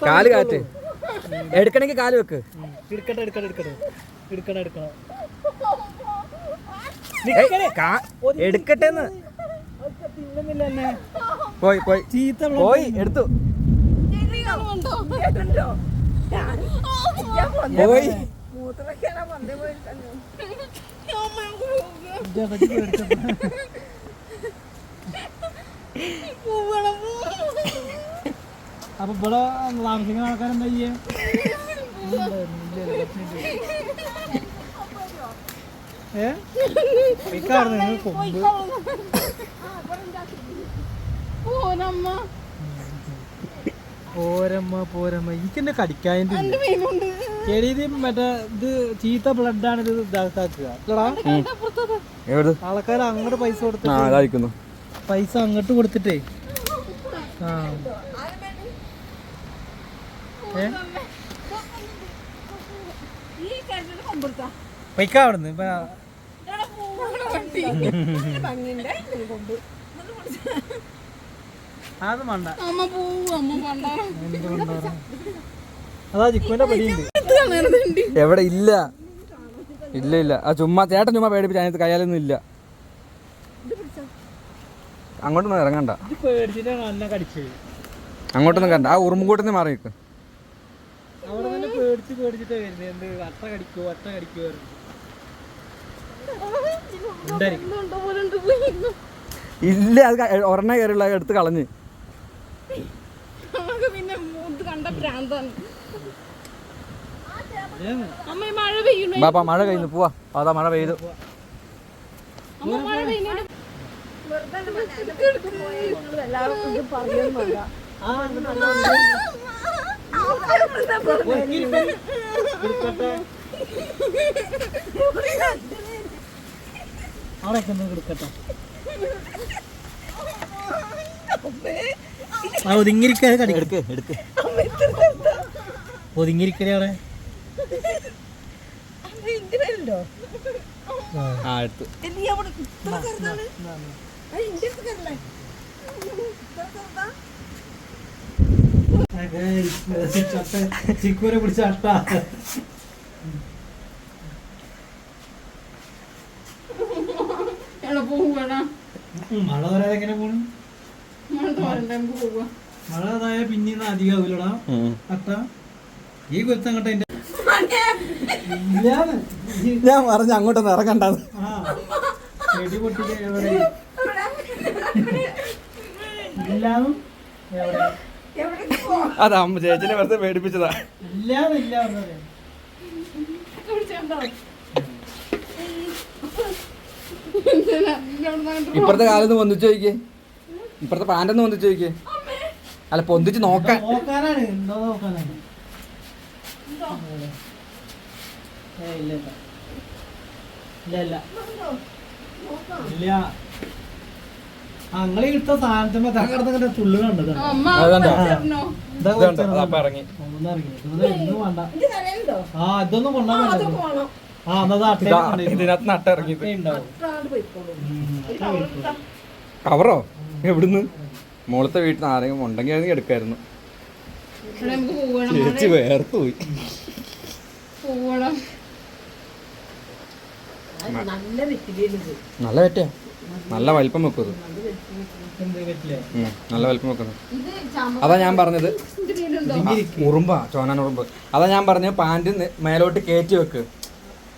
കാല് കാറ്റ് എടുക്കണമെങ്കിൽ കാല് വെക്ക്. എടുക്കട്ടെ പോയി പോയി പോയി എടുത്തു പോയി. അപ്പൊ ഇവിടെ താമസിക്കുന്ന ആൾക്കാരെന്താ ചെയ്യേ? പോരമ്മ എനിക്കെന്നെ കടിക്കാൻ മറ്റേ ഇത് ചീത്ത ബ്ലഡാണ് ഇത് ഇതാക്കുക. ആൾക്കാർ അങ്ങോട്ട് പൈസ കൊടുത്തിട്ട് പൈസ അങ്ങോട്ട് കൊടുത്തിട്ടേ പൈക്കാ അവിടുന്ന് ഇപ്പൊ അത് വേണ്ട. അതാ ചിക്കുവിന്റെ പടിയുണ്ട്. എവിടെ ഇല്ല ഇല്ല ഇല്ല. ആ ചുമ്മാ ചേട്ടൻ ചുമ്മാ പേടിപ്പിച്ച് അതിനകത്ത് കയ്യാലൊന്നും ഇല്ല. അങ്ങോട്ടൊന്നും ഇറങ്ങണ്ട, അങ്ങോട്ടൊന്നും കണ്ട. ആ ഉറുമ്പുകൂട്ടന്ന് മാറി നിൽക്കും. അവിടെ തന്നെ പേടിച്ചിട്ടാ വരുന്നത്. എന്ത് അട്ട കടിക്കോ ഇല്ല. അത് ഒരെണ്ണ കയറിയുള്ള എടുത്ത് കളഞ്ഞ്. ബാപ്പാ മഴ പെയ്യുന്നു, പോവാ. അതാ മഴ പെയ്തു. ഒതുങ്ങിരിക്കലാണ്. ചിക്കൂരെ പിടിച്ച അട്ട. മഴ വരാതെ എങ്ങനെ പോണു? മഴ അതായ പിന്നീന്ന് അധികമാവൂലടാ അട്ട. ഈ കൊച്ചങ്ങോട്ട് ഞാൻ പറഞ്ഞ അങ്ങോട്ടൊന്നും ഇറങ്ങണ്ടെന്ന്. ചെടി പൊട്ടിക്ക എവിടെ ഇല്ലാന്നും അതാ അമ്മ ചേച്ചിനെ വെറുതെ പേടിപ്പിച്ചതാ. ഇല്ലാന്നില്ല. ഇപ്പഴത്തെ കാലത്ത് പൊന്തിച്ചു നോക്കിയേ, ഇപ്പഴത്തെ പാൻറ്റൊന്ന് പൊന്തിച്ചു നോക്കിയേ. അല്ല പൊന്തിച്ച് നോക്കാനാണ്. എന്തോ നോക്കാനാണ്. ഇല്ല അങ്ങനെ ഇട്ട സാധനത്തിന് കിടന്നിങ്ങനെ തുള്ളു കണ്ടത്. ഇതൊന്നും കൊണ്ടാ. ഇതിനകത്ത് നട്ട ഇറങ്ങി. കവറോ എവിടുന്ന്? മോളത്തെ വീട്ടിൽ നിന്ന് ആരെങ്കിലും ഉണ്ടെങ്കിൽ എടുക്കായിരുന്നു. ചേച്ചി വേർത്ത് പോയി. നല്ല വെറ്റയാ, നല്ല വലിപ്പം വെക്കുന്നത്, നല്ല വലിപ്പം വെക്കുന്നത്. അതാ ഞാൻ പറഞ്ഞത്, ഉറുമ്പാ, ചോനാൻ ഉറുമ്പ്. അതാ ഞാൻ പറഞ്ഞത് പാൻറ് മേലോട്ട് കയറ്റി വെക്ക്,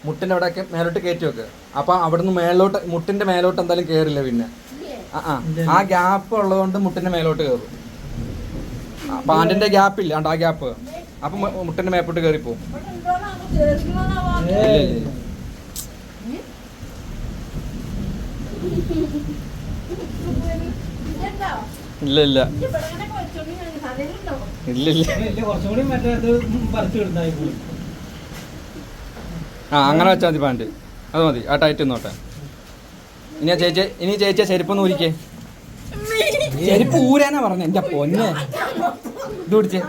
മുട്ടിൻ്റെ അവിടെയൊക്കെ മേലോട്ട് കയറ്റി വെക്ക്. അപ്പം അവിടുന്ന് മേലോട്ട്, മുട്ടിൻ്റെ മേലോട്ട് എന്തായാലും കയറില്ല. പിന്നെ ആ ഗ്യാപ്പ് ഉള്ളതുകൊണ്ട് മുട്ടിൻ്റെ മേലോട്ട് കയറും. പാൻറ്റിൻ്റെ ഗ്യാപ്പില്ല, ആ ഗ്യാപ്പ്. അപ്പം മുട്ടിൻ്റെ മേപ്പോട്ട് കയറിപ്പോവും. ഇല്ല ഇല്ല ആ അങ്ങനെ വെച്ചാൽ മതി പാൻറ്. അത് മതി, ആ ടൈറ്റ് നോട്ടെ. ഇനി ചേച്ചിയെ ചെരുപ്പൊന്ന് ഊരിക്കേ. ചെരുപ്പ് ഊരാനാ പറഞ്ഞ. എന്റെ പൊന്നെ, ഇത് പിടിച്ചേ.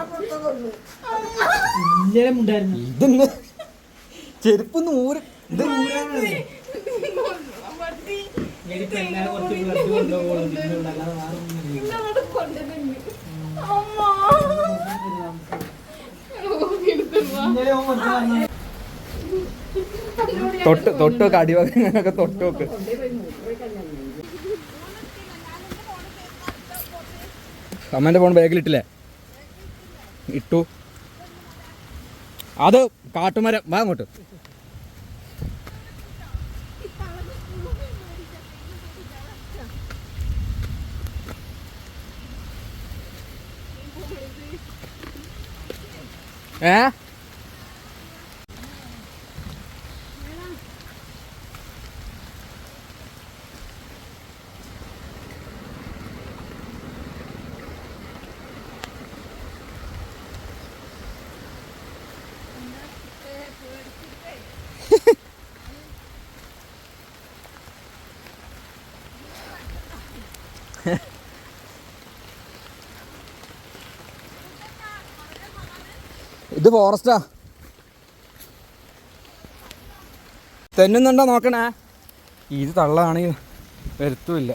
ഇതൊന്ന് ചെരുപ്പൊന്ന് ഊര്. ഇത് തൊട്ട് വെക്ക് അടിവൊക്കെ തൊട്ട് വെക്ക്. അമ്മേന്റെ ഫോൺ ബാഗിലിട്ടില്ലേ? ഇട്ടു. അത് കാട്ടുമരം. വാ അങ്ങോട്ട്. ഇത് ഫോറസ്റ്റാ. തെന്നുന്നുണ്ടോ നോക്കണേ. ഇത് തള്ളാണെങ്കിൽ വരുത്തുമില്ല.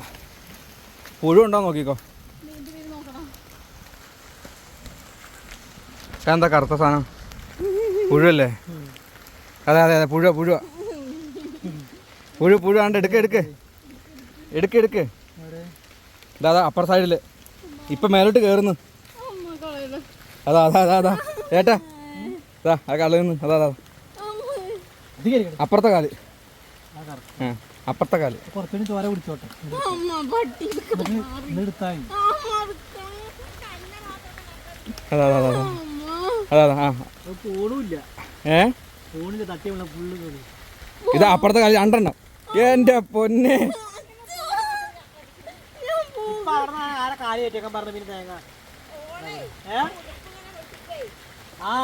പുഴുണ്ടോ നോക്കിക്കോ. എന്താ കറുത്ത സാധനം? പുഴുവല്ലേ? അതെ അതെ അതെ, പുഴു കണ്ട്. എടുക്ക്. ഇതാ അപ്പുറ സൈഡില് ഇപ്പൊ മേലോട്ട് കേറുന്നു. അതാ ഏട്ടാ, ആ കളയുന്നു. അതാ അപ്പുറത്തെ കാല്. അപ്പുറത്തെ കാല്. കുറച്ചുകൂടി ചോര പിടിച്ചോട്ടെ. അതാ ഇത് അപ്പുറത്തെ കാല് 2 എണ്ണം. എന്റെ പൊന്നെ,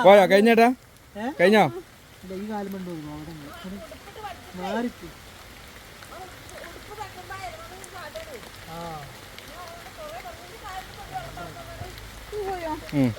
പോയോ? കഴിഞ്ഞേട്ടാ, കഴിഞ്ഞോ? ഈ കാലം ഉം